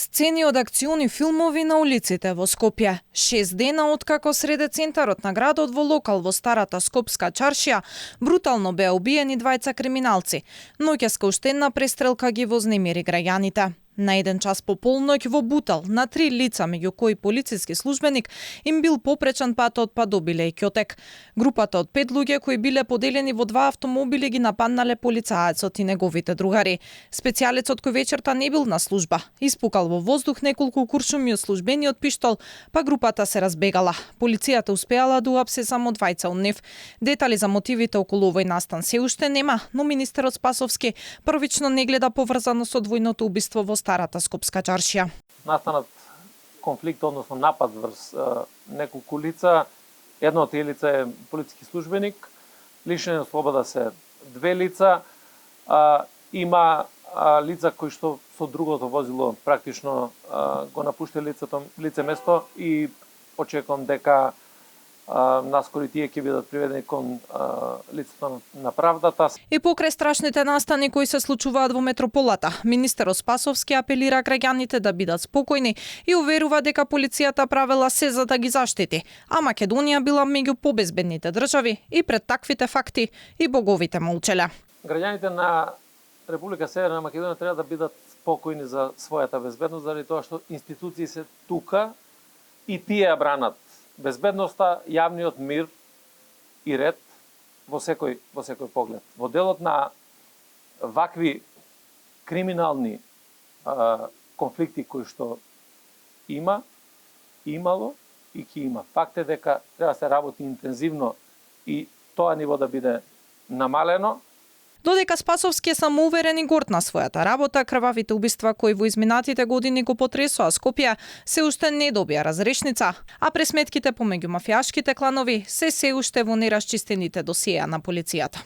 Сцени од акциони филмови на улиците во Скопје. 6 дена откако среде центарот на градот во локал во старата скопска чаршија брутално беа убиени двајца криминалци. Ноќеска уште една престрелка ги вознемири граѓаните. На 1 час по полноќ во Бутал на 3 лица, меѓу кои полициски службеник, им бил попречен патот па добиле и ќотек. Групата од 5 луѓе кои биле поделени во 2 автомобили ги нападнале полицаецот и неговите другари. Специјалецот кој вечерта не бил на служба испукал во воздух неколку куршуми од службениот пиштол, па групата се разбегала. Полицијата успеала да уапсе само двајца од нив. Детали за мотивите околу овој настан се уште нема, но министерот Спасовски првично не гледа поврзано со двојното убиство во старата скопска чаршија. Настанат конфликт, односно напад врз неколку лица. Едно од тие лица е полициски службеник, лишени од слобода се 2 лица. Има лица кои што со другото возило практично го напуштиле лице место и очекувам дека наскоро тие ќе бидат приведени кон лицето на правдата. И покрај страшните настани кои се случуваат во метрополата, министерот Спасовски апелира граѓаните да бидат спокојни и уверува дека полицијата правела се за да ги заштити, а Македонија била меѓу побезбедните држави и пред таквите факти и боговите молчеле. Граѓаните на Република Северна Македонија треба да бидат спокојни за својата безбедност, заради тоа што институции се тука и тие ја бранат безбедноста, јавниот мир и ред во секој поглед. Во делот на вакви криминални конфликти кои што имало и ќе има. Факт е дека треба да се работи интензивно и тоа ниво да биде намалено. Додека Спасовски е самоуверен и горд на својата работа, крвавите убиства кои во изминатите години го потресоа Скопје се уште не добија разрешница, а пресметките помеѓу мафијашките кланови се уште во нерасчистените досиеа на полицијата.